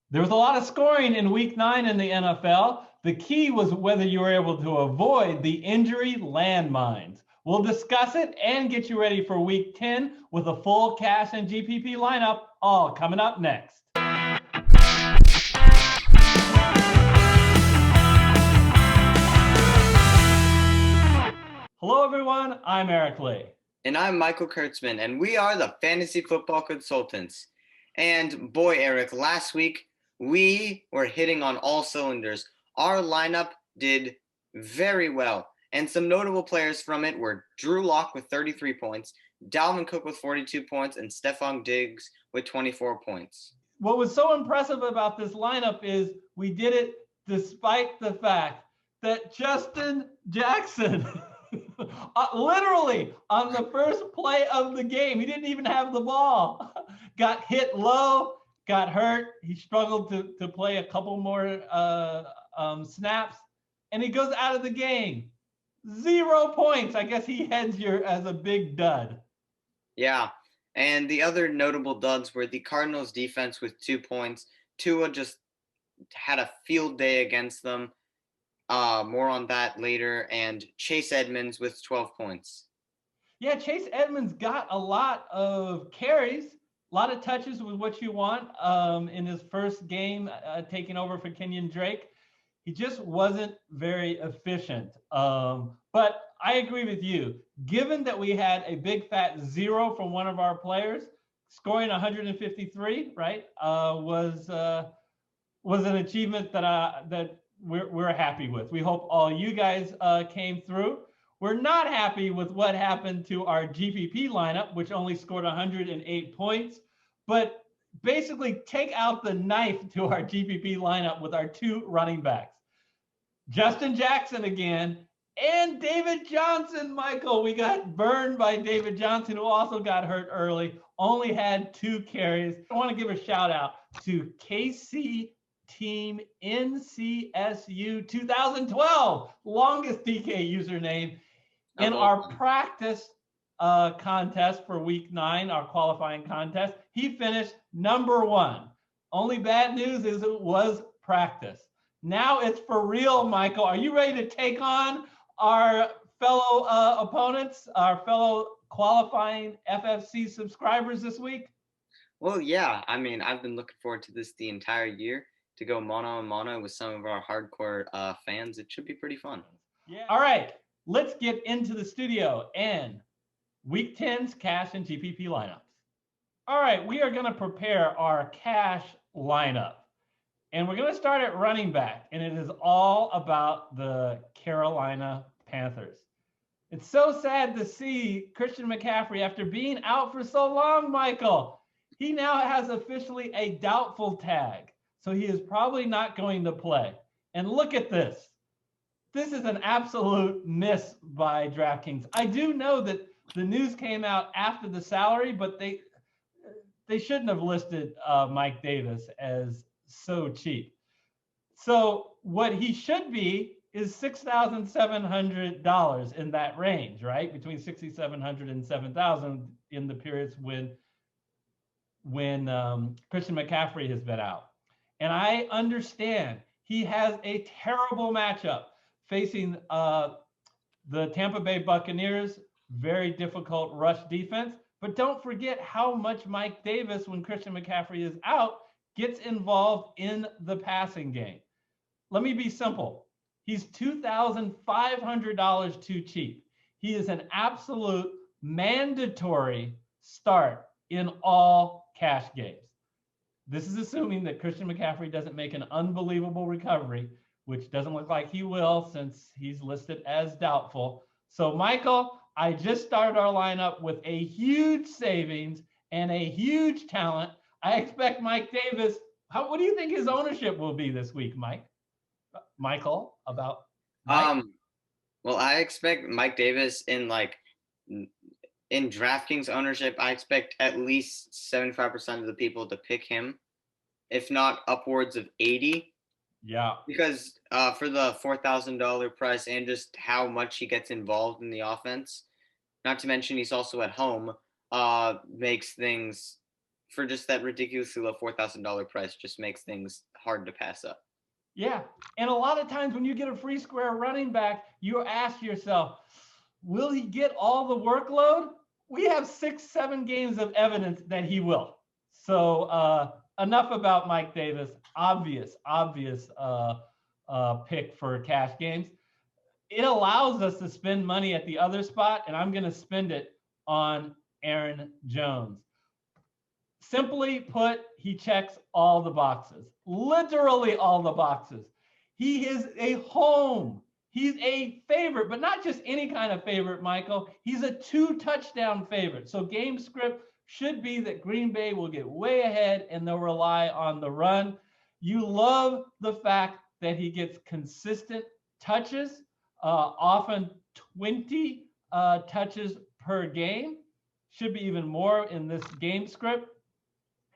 There was a lot of scoring in week 9 in the NFL. The key was whether you were able to avoid the injury landmines. We'll discuss it and get you ready for week 10 with a full cash and GPP lineup, all coming up next. Hello, everyone. I'm Eric Lee. And I'm Michael Kurtzman, and we are the Fantasy Football Consultants. And boy, Eric, last week we were hitting on all cylinders. Our lineup did very well, and some notable players from it were Drew Lock with 33 points, Dalvin Cook with 42 points, and Stephon Diggs with 24 points. What was so impressive about this lineup is we did it despite the fact that Justin Jackson literally on the first play of the game, he didn't even have the ball, got hit low, got hurt. He struggled to play a couple more snaps, and he goes out of the game. 0 points. I guess he heads here as a big dud. Yeah, and the other notable duds were the Cardinals defense with 2 points. Tua just had a field day against them. More on that later. And Chase Edmonds with 12 points. Yeah, Chase Edmonds got a lot of carries, a lot of touches with what you want in his first game taking over for Kenyon Drake. He just wasn't very efficient. But I agree with you. Given that we had a big fat 0 from one of our players, scoring 153, right, was an achievement that we're happy with. We hope all you guys came through. We're not happy with what happened to our GPP lineup, which only scored 108 points. But basically, take out the knife to our GPP lineup with our 2 running backs. Justin Jackson again, and David Johnson, Michael. We got burned by David Johnson, who also got hurt early, only had 2 carries. I want to give a shout out to KC Team NCSU 2012, longest DK username. In our practice contest for week 9, our qualifying contest, he finished number 1. Only bad news is it was practice. Now it's for real, Michael. Are you ready to take on our fellow opponents, our fellow qualifying FFC subscribers this week? Well, yeah. I mean, I've been looking forward to this the entire year, to go mono and mono with some of our hardcore fans. It should be pretty fun. Yeah. All right, let's get into the studio and week 10's cash and GPP lineups. All right, we are going to prepare our cash lineup. And we're going to start at running back, and it is all about the Carolina Panthers. It's so sad to see Christian McCaffrey, after being out for so long, Michael, he now has officially a doubtful tag. So he is probably not going to play. And look at this. This is an absolute miss by DraftKings. I do know that the news came out after the salary, but they shouldn't have listed Mike Davis as so cheap. So what he should be is $6,700 in that range, right? Between $6,700 and $7,000 in the periods when Christian McCaffrey has been out. And I understand he has a terrible matchup facing the Tampa Bay Buccaneers, very difficult rush defense. But don't forget how much Mike Davis, when Christian McCaffrey is out, gets involved in the passing game. Let me be simple. He's $2,500 too cheap. He is an absolute mandatory start in all cash games. This is assuming that Christian McCaffrey doesn't make an unbelievable recovery, which doesn't look like he will since he's listed as doubtful. So, Michael, I just started our lineup with a huge savings and a huge talent. I expect Mike Davis. What do you think his ownership will be this week, Michael, about Mike? Well, I expect Mike Davis in DraftKings ownership. I expect at least 75% of the people to pick him, if not upwards of 80. Yeah. Because for the $4,000 price and just how much he gets involved in the offense, not to mention he's also at home, makes things for just that ridiculously low $4,000 price just makes things hard to pass up. Yeah. And a lot of times when you get a free square running back, you ask yourself, will he get all the workload? We have 6-7 games of evidence that he will. So enough about Mike Davis. Obvious pick for cash games. It allows us to spend money at the other spot, and I'm going to spend it on Aaron Jones. Simply put, he checks all the boxes, literally all the boxes. He is a home. He's a favorite, but not just any kind of favorite, Michael. He's a 2-touchdown favorite. So game script should be that Green Bay will get way ahead and they'll rely on the run. You love the fact that he gets consistent touches, often 20 touches per game. Should be even more in this game script.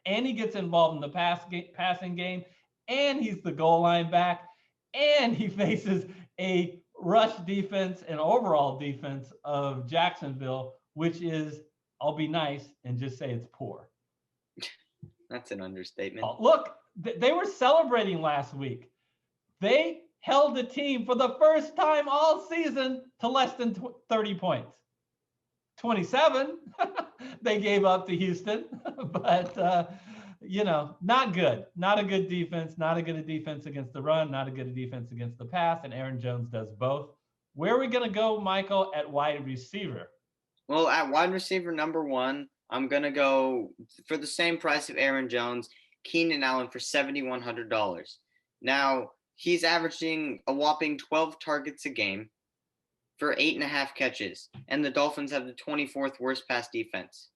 And he gets involved in the passing game, and he's the goal line back, and he faces a rush defense and overall defense of Jacksonville, which is, I'll be nice and just say it's poor. That's an understatement. Look, they were celebrating last week. They held the team for the first time all season to less than 30 points. 27 they gave up to Houston, but not good. Not a good defense, not a good defense against the run, not a good defense against the pass, and Aaron Jones does both. Where are we going to go, Michael, at wide receiver? Well, at wide receiver number 1, I'm going to go for the same price of Aaron Jones, Keenan Allen for $7,100. Now, he's averaging a whopping 12 targets a game for 8.5 catches, and the Dolphins have the 24th worst pass defense.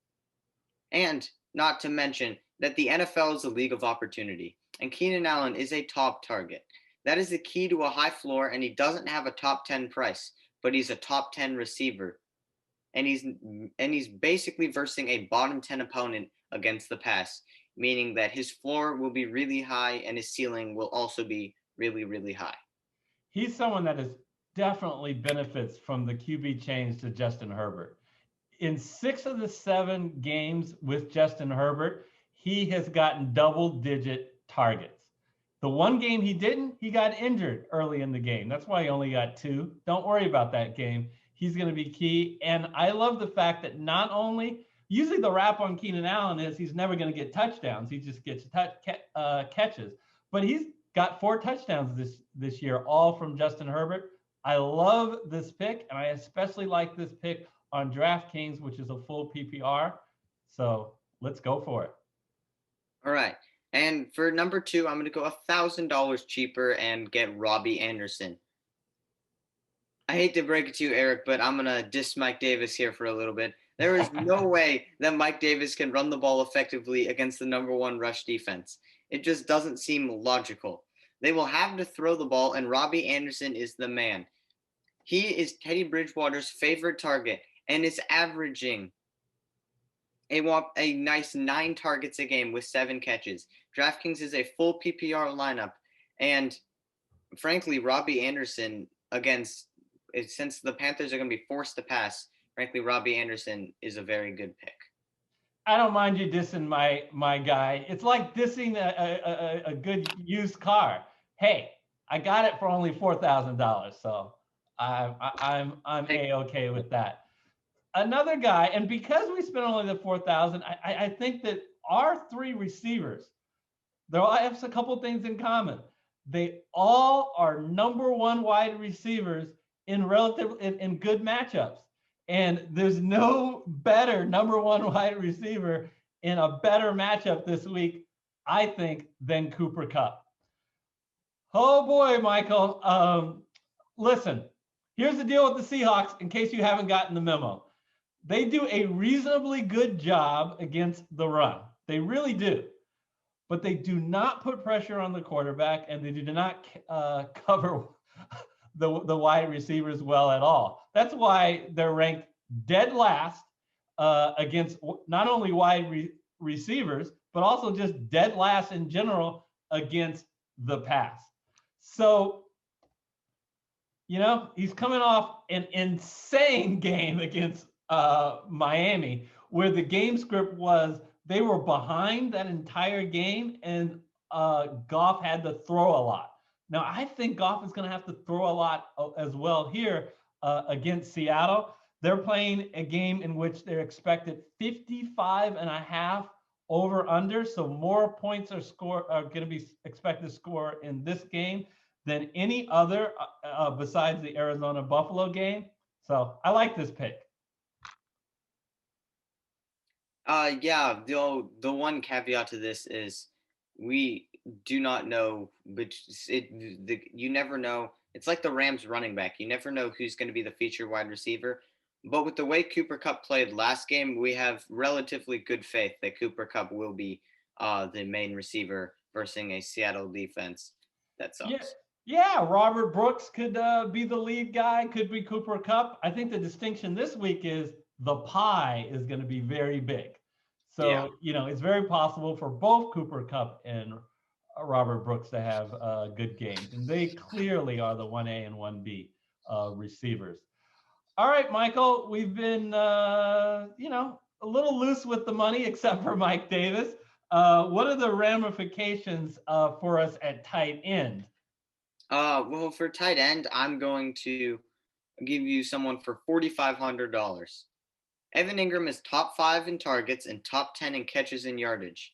And not to mention that the NFL is a league of opportunity, and Keenan Allen is a top target. That is the key to a high floor, and he doesn't have a top 10 price, but he's a top 10 receiver. And he's basically versing a bottom 10 opponent against the pass, meaning that his floor will be really high and his ceiling will also be really, really high. He's someone that is definitely benefits from the QB change to Justin Herbert. In 6 of the 7 games with Justin Herbert, he has gotten double-digit targets. The one game he didn't, he got injured early in the game. That's why he only got 2. Don't worry about that game. He's going to be key. And I love the fact that not only, usually the rap on Keenan Allen is he's never going to get touchdowns. He just gets catches. But he's got 4 touchdowns this year, all from Justin Herbert. I love this pick, and I especially like this pick on DraftKings, which is a full PPR. So let's go for it. All right. And for number 2, I'm going to go $1,000 cheaper and get Robbie Anderson. I hate to break it to you, Eric, but I'm going to diss Mike Davis here for a little bit. There is no way that Mike Davis can run the ball effectively against the number 1 rush defense. It just doesn't seem logical. They will have to throw the ball, and Robbie Anderson is the man. He is Teddy Bridgewater's favorite target and is averaging a nice 9 targets a game with 7 catches. DraftKings is a full PPR lineup, and frankly, Robbie Anderson since the Panthers are going to be forced to pass, frankly, Robbie Anderson is a very good pick. I don't mind you dissing my guy. It's like dissing a good used car. Hey, I got it for only $4,000, so I'm A-okay with that. Another guy, and because we spent only the $4,000, I think that our 3 receivers, they all have a couple things in common. They all are number 1 wide receivers in good matchups. And there's no better number 1 wide receiver in a better matchup this week, I think, than Cooper KUPP. Oh boy, Michael. Listen, here's the deal with the Seahawks, in case you haven't gotten the memo. They do a reasonably good job against the run. They really do. But they do not put pressure on the quarterback, and they do not cover the wide receivers well at all. That's why they're ranked dead last against not only wide receivers, but also just dead last in general against the pass. So, he's coming off an insane game against Miami, where the game script was they were behind that entire game, and Goff had to throw a lot. Now, I think Goff is going to have to throw a lot as well here against Seattle. They're playing a game in which they're expected 55.5 over under. So more points are going to be expected to score in this game than any other besides the Arizona Buffalo game. So I like this pick. Yeah, the one caveat to this is we do not know, but you never know. It's like the Rams running back. You never know who's going to be the feature wide receiver. But with the way Cooper Kupp played last game, we have relatively good faith that Cooper Kupp will be the main receiver versus a Seattle defense that Yeah, sucks. yeah. Robert Brooks could be the lead guy. Could be Cooper Kupp. I think the distinction this week is the pie is going to be very big. Yeah. So it's very possible for both Cooper Kupp and Robert Brooks to have good games, and they clearly are the 1A and 1B receivers. All right, Michael, we've been a little loose with the money, except for Mike Davis. What are the ramifications for us at tight end? Well, for tight end, I'm going to give you someone for $4,500. Evan Ingram is top 5 in targets and top 10 in catches and yardage,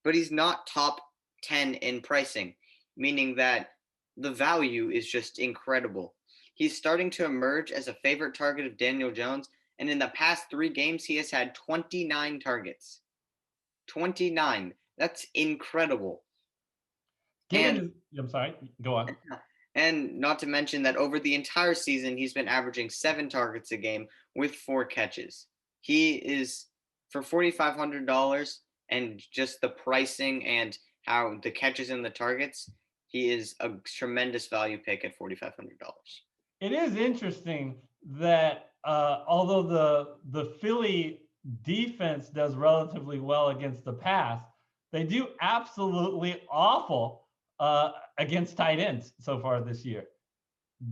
but he's not top 10 in pricing, meaning that the value is just incredible. He's starting to emerge as a favorite target of Daniel Jones, and in the past 3 games, he has had 29 targets. 29. That's incredible. I'm sorry, go on. And not to mention that over the entire season, he's been averaging 7 targets a game with 4 catches. He is, for $4,500 and just the pricing and how the catches and the targets, he is a tremendous value pick at $4,500. It is interesting that although the Philly defense does relatively well against the pass, they do absolutely awful against tight ends so far this year.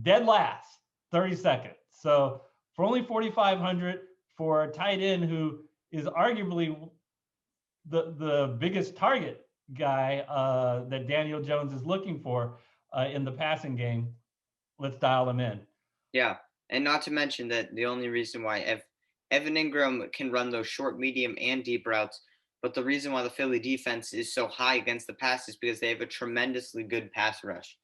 Dead last, 32nd. So for only 4,500 for a tight end who is arguably the biggest target guy that Daniel Jones is looking for in the passing game, let's dial him in. Yeah, and not to mention that the only reason why Evan Ingram can run those short, medium, and deep routes, but the reason why the Philly defense is so high against the pass is because they have a tremendously good pass rush.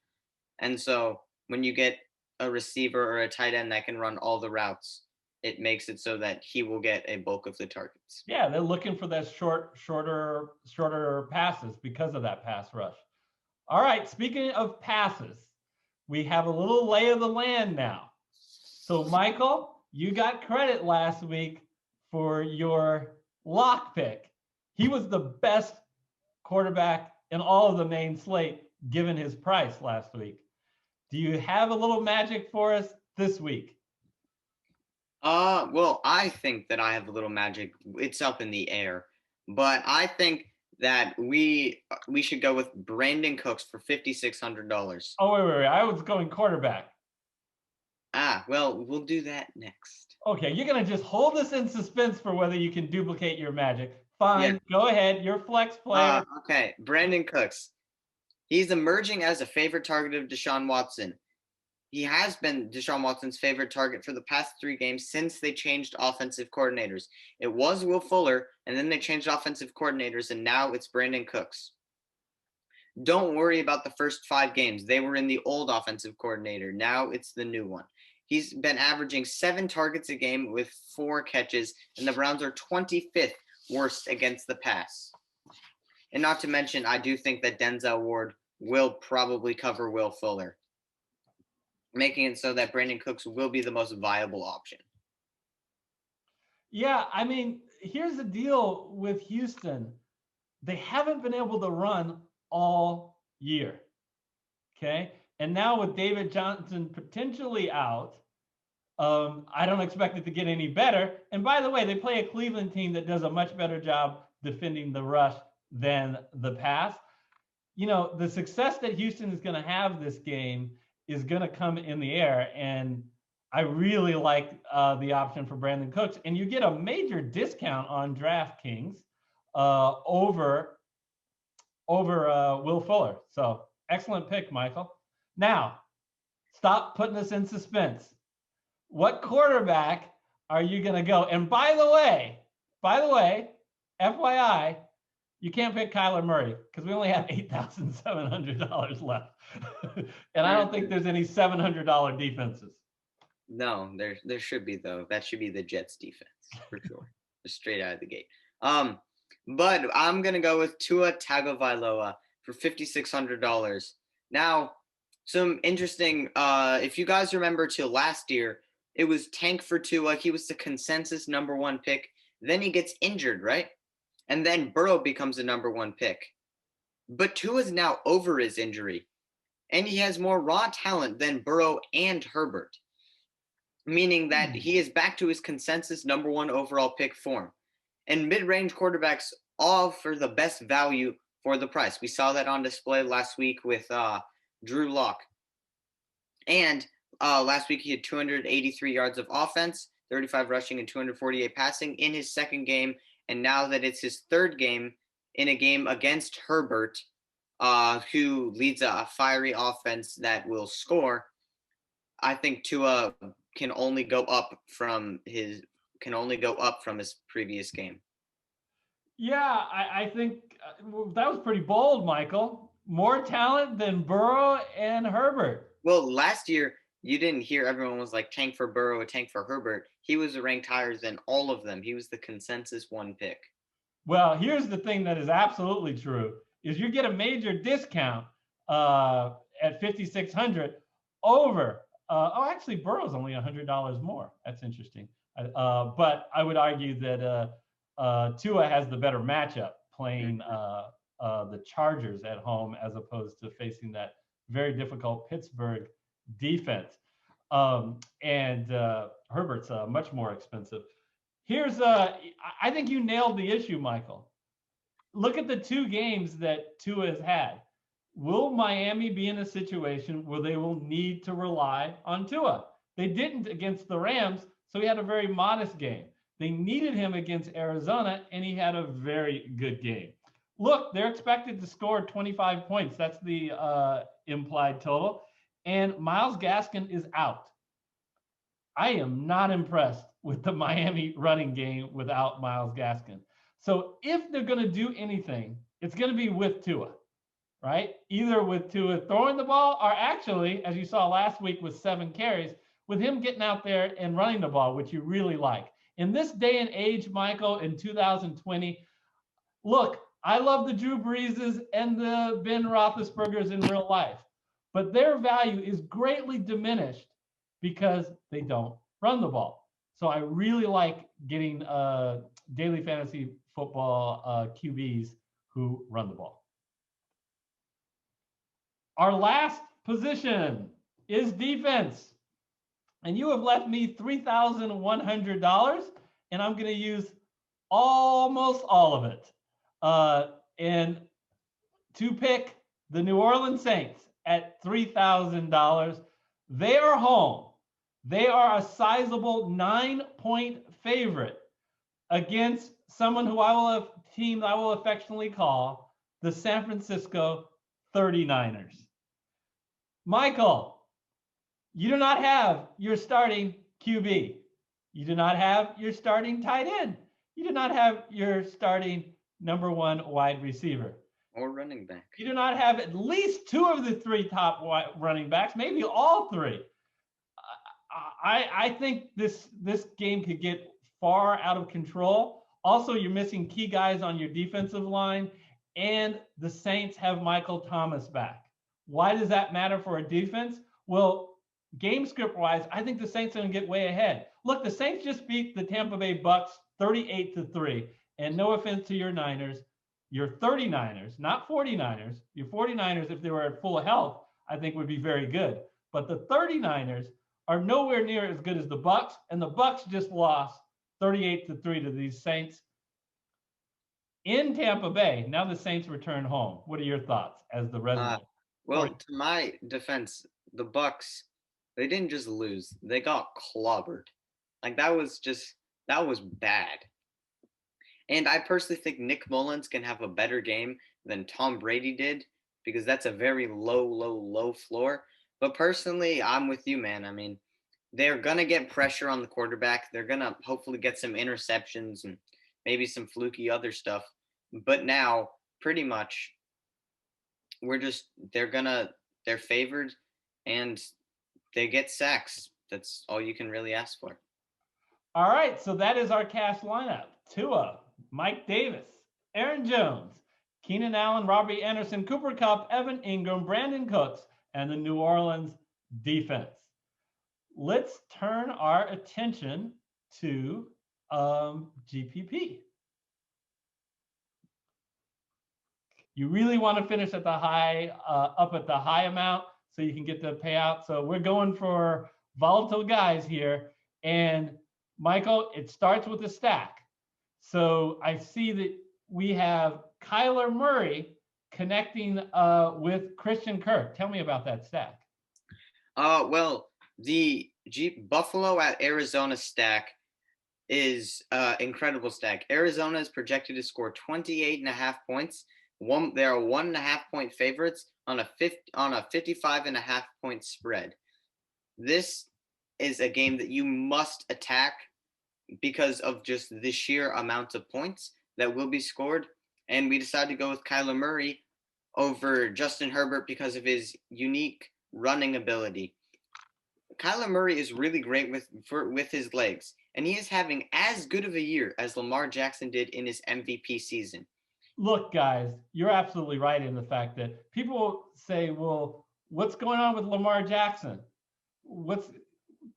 And so when you get a receiver or a tight end that can run all the routes, it makes it so that he will get a bulk of the targets. Yeah, they're looking for that shorter passes because of that pass rush. All right, speaking of passes, we have a little lay of the land now. So, Michael, you got credit last week for your lock pick. He was the best quarterback in all of the main slate given his price last week. Do you have a little magic for us this week? Well, I think that I have a little magic. It's up in the air, but I think that we should go with Brandin Cooks for $5,600. Oh, wait. I was going quarterback. Well, we'll do that next. Okay, you're going to just hold us in suspense for whether you can duplicate your magic. Fine, yeah. Go ahead. You're flex player. Okay, Brandin Cooks. He's emerging as a favorite target of Deshaun Watson. He has been Deshaun Watson's favorite target for the past 3 games since they changed offensive coordinators. It was Will Fuller, and then they changed offensive coordinators, and now it's Brandin Cooks. Don't worry about the first 5 games. They were in the old offensive coordinator. Now it's the new one. He's been averaging 7 targets a game with 4 catches, and the Browns are 25th worst against the pass. And not to mention, I do think that Denzel Ward will probably cover Will Fuller, making it so that Brandin Cooks will be the most viable option. Yeah, I mean, here's the deal with Houston. They haven't been able to run all year, okay? And now with David Johnson potentially out, I don't expect it to get any better. And by the way, they play a Cleveland team that does a much better job defending the rush than the pass. The success that Houston is going to have this game is going to come in the air. And I really like the option for Brandin Cooks. And you get a major discount on DraftKings over Will Fuller. So excellent pick, Michael. Now, stop putting us in suspense. What quarterback are you going to go? And by the way, FYI, you can't pick Kyler Murray because we only have $8,700 left. And I don't think there's any $700 defenses. No, there should be, though. That should be the Jets defense for sure. Just straight out of the gate. But I'm gonna go with Tua Tagovailoa for $5,600. Now, some interesting. If you guys remember to last year, it was tank for Tua. He was the consensus number 1 pick. Then he gets injured, right? And then Burrow becomes the number 1 pick. But Tua's now over his injury, and he has more raw talent than Burrow and Herbert, meaning that he is back to his consensus number 1 overall pick form. And mid-range quarterbacks offer the best value for the price. We saw that on display last week with Drew Lock. And last week he had 283 yards of offense, 35 rushing, and 248 passing in his second game. And now that it's his third game in a game against Herbert, who leads a fiery offense that will score, I think Tua can only go up from his previous game. Yeah, I think that was pretty bold, Michael. More talent than Burrow and Herbert. Well, last year you didn't hear everyone was like tank for Burrow, tank for Herbert. He was ranked higher than all of them. He was the consensus 1 pick. Well, here's the thing that is absolutely true: is you get a major discount at $5,600 over. Actually, Burrow's only $100 more. That's interesting. But I would argue that Tua has the better matchup playing the Chargers at home as opposed to facing that very difficult Pittsburgh defense. And Herbert's much more expensive. I think you nailed the issue, Michael. Look at the 2 games that Tua has had. Will Miami be in a situation where they will need to rely on Tua? They didn't against the Rams, so he had a very modest game. They needed him against Arizona, and he had a very good game. Look, they're expected to score 25 points. That's the implied total. And Myles Gaskin is out. I am not impressed with the Miami running game without Myles Gaskin. So if they're going to do anything, it's going to be with Tua, right? Either with Tua throwing the ball, or actually, as you saw last week with 7 carries, with him getting out there and running the ball, which you really like. In this day and age, Michael, in 2020, look, I love the Drew Breeses and the Ben Roethlisbergers in real life, but their value is greatly diminished because they don't run the ball. So I really like getting daily fantasy football QBs who run the ball. Our last position is defense. And you have left me $3,100, and I'm going to use almost all of it. And to pick the New Orleans Saints at $3,000, they are home. They are a sizable 9-point favorite against someone who I will affectionately call the San Francisco 39ers. Michael, you do not have your starting QB. You do not have your starting tight end. You do not have your starting number 1 wide receiver. Or running back. You do not have at least 2 of the 3 top running backs, maybe all 3. I think this game could get far out of control. Also, you're missing key guys on your defensive line, and the Saints have Michael Thomas back. Why does that matter for a defense? Well, game script wise, I think the Saints are going to get way ahead. Look, the Saints just beat the Tampa Bay Bucks 38-3. And no offense to your Niners, your 39ers, not 49ers. Your 49ers, if they were at full health, I think would be very good. But the 39ers are nowhere near as good as the Bucks, and the Bucks just lost 38-3 to these Saints in Tampa Bay. Now the Saints return home. What are your thoughts as the resident? Well, to my defense, the Bucks, they didn't just lose; they got clobbered. Like that was bad. And I personally think Nick Mullins can have a better game than Tom Brady did because that's a very low floor. But personally, I'm with you, man. I mean, they're going to get pressure on the quarterback. They're going to hopefully get some interceptions and maybe some fluky other stuff. But now, pretty much, they're favored and they get sacks. That's all you can really ask for. All right, so that is our cash lineup. Tua, Mike Davis, Aaron Jones, Keenan Allen, Robbie Anderson, Cooper Kupp, Evan Ingram, Brandin Cooks, and the New Orleans defense. Let's turn our attention to GPP. You really want to finish at the high, up at the high amount so you can get the payout. So we're going for volatile guys here. And Michael, it starts with a stack. So I see that we have Kyler Murray connecting with Christian Kirk. Tell me about that stack. Well, the Buffalo at Arizona stack is incredible stack. Arizona is projected to score 28.5 points. They are 1.5 point favorites on a 55.5 point spread. This is a game that you must attack because of just the sheer amount of points that will be scored. And we decided to go with Kyler Murray over Justin Herbert because of his unique running ability. Kyler Murray is really great with his legs, and he is having as good of a year as Lamar Jackson did in his MVP season. Look, guys, you're absolutely right in the fact that people say, well, what's going on with Lamar Jackson?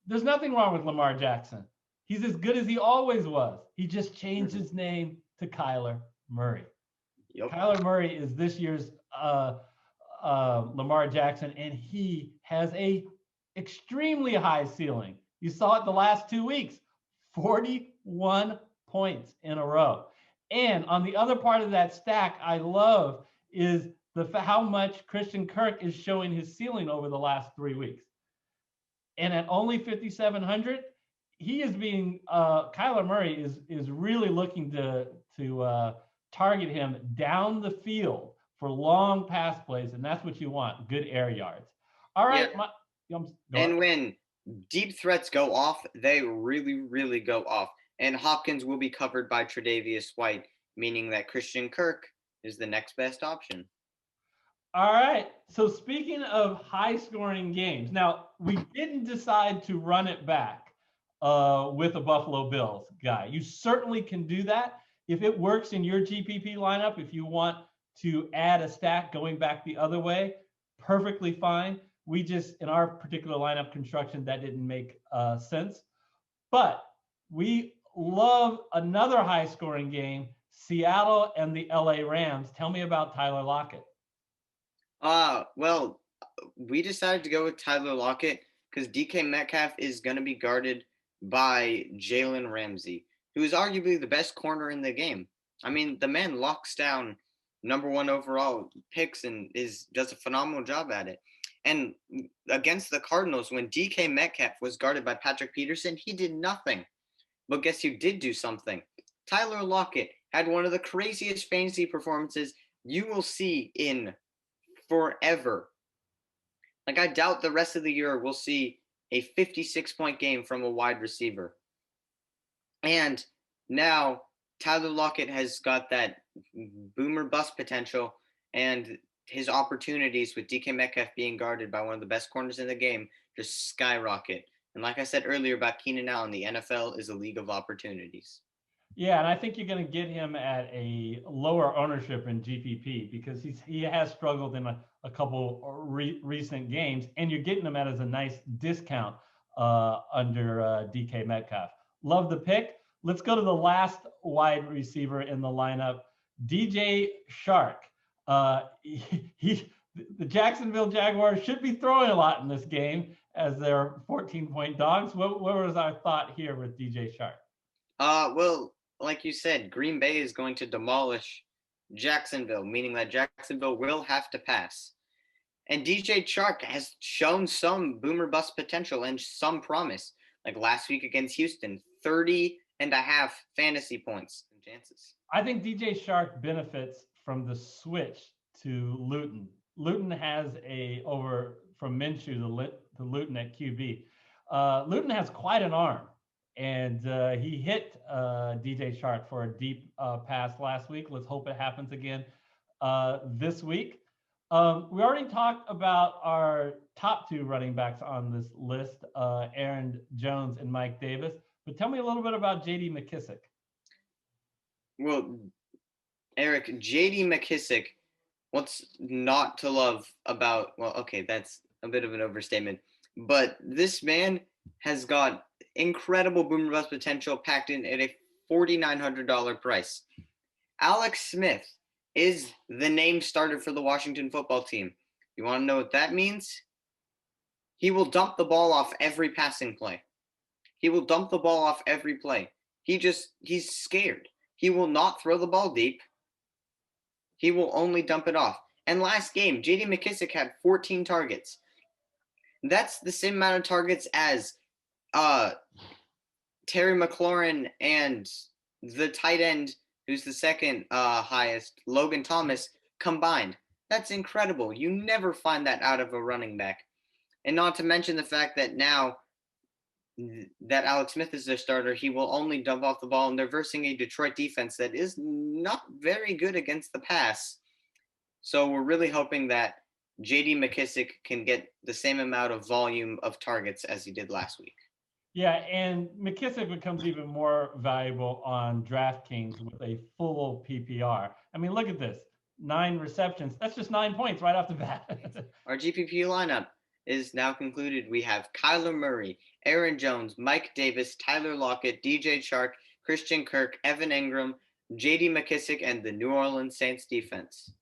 There's nothing wrong with Lamar Jackson. He's as good as he always was. He just changed his name to Kyler Murray. Yep. Kyler Murray is this year's Lamar Jackson, and he has a extremely high ceiling. You saw it the last 2 weeks, 41 points in a row. And on the other part of that stack, I love is how much Christian Kirk is showing his ceiling over the last 3 weeks. And at only 5,700, he is being Kyler Murray is really looking to target him down the field for long pass plays, and that's what you want, good air yards. All right. Yeah. And when deep threats go off, they really go off. And Hopkins will be covered by Tre'Davious White, meaning that Christian Kirk is the next best option. All right. So speaking of high-scoring games, now we didn't decide to run it back with a Buffalo Bills guy. You certainly can do that if it works in your GPP lineup. If you want to add a stack going back the other way, perfectly fine. We just, in our particular lineup construction, that didn't make sense. But we love another high-scoring game, Seattle and the LA Rams. Tell me about Tyler Lockett. Well, we decided to go with Tyler Lockett because DK Metcalf is going to be guarded by Jalen Ramsey, who is arguably the best corner in the game. I mean, the man locks down #1 overall picks and does a phenomenal job at it. And against the Cardinals, when DK Metcalf was guarded by Patrick Peterson, he did nothing. But guess who did do something? Tyler Lockett had one of the craziest fantasy performances you will see in forever. Like, I doubt the rest of the year we'll see a 56-point game from a wide receiver. And now Tyler Lockett has got that boomer bust potential, and his opportunities with DK Metcalf being guarded by one of the best corners in the game just skyrocket. And like I said earlier about Keenan Allen, the NFL is a league of opportunities. Yeah, and I think you're going to get him at a lower ownership in GPP because he has struggled in a couple recent games, and you're getting him at as a nice discount under DK Metcalf. Love the pick. Let's go to the last wide receiver in the lineup, DJ CHARK. The Jacksonville Jaguars should be throwing a lot in this game as they're 14-point dogs. What was our thought here with DJ CHARK? Well, like you said, Green Bay is going to demolish Jacksonville, meaning that Jacksonville will have to pass. And DJ CHARK has shown some boomer bust potential and some promise. Like last week against Houston, 30.5 fantasy points. chances. I think DJ Shark benefits from the switch to Luton. Luton has a over from Minshew to Luton at QB. Luton has quite an arm, and he hit DJ Shark for a deep pass last week. Let's hope it happens again this week. We already talked about our top two running backs on this list, Aaron Jones and Mike Davis. But tell me a little bit about J.D. McKissic. Well, Eric, J.D. McKissic, what's not to love about, well, okay, that's a bit of an overstatement, but this man has got incredible boom bust potential packed in at a $4,900 price. Alex Smith is the name starter for the Washington football team. You want to know what that means? He will dump the ball off every passing play. He will dump the ball off every play. He's scared. He will not throw the ball deep. He will only dump it off. And last game, J.D. McKissic had 14 targets. That's the same amount of targets as Terry McLaurin and the tight end, who's the second highest, Logan Thomas, combined. That's incredible. You never find that out of a running back. And not to mention the fact that now that Alex Smith is their starter, he will only dump off the ball, and they're versing a Detroit defense that is not very good against the pass. So we're really hoping that J.D. McKissic can get the same amount of volume of targets as he did last week. Yeah, and McKissic becomes even more valuable on DraftKings with a full PPR. I mean, look at this. 9 receptions. That's just 9 points right off the bat. Our GPP lineup is now concluded. We have Kyler Murray, Aaron Jones, Mike Davis, Tyler Lockett, DJ CHARK, Christian Kirk, Evan Engram, J.D. McKissic, and the New Orleans Saints defense.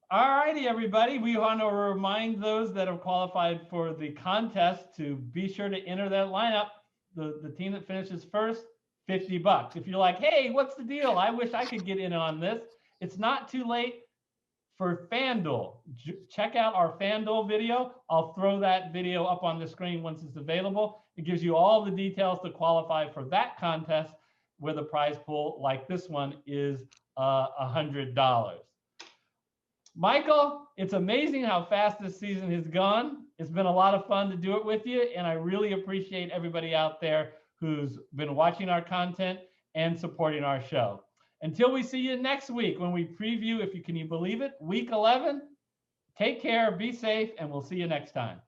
All righty, everybody. We want to remind those that have qualified for the contest to be sure to enter that lineup. The team that finishes first, $50. If you're like, hey, what's the deal? I wish I could get in on this. It's not too late for FanDuel. Check out our FanDuel video. I'll throw that video up on the screen once it's available. It gives you all the details to qualify for that contest where the prize pool like this one is $100. Michael, it's amazing how fast this season has gone. It's been a lot of fun to do it with you, and I really appreciate everybody out there who's been watching our content and supporting our show. Until we see you next week when we preview, if you can you believe it, Week 11, take care, be safe, and we'll see you next time.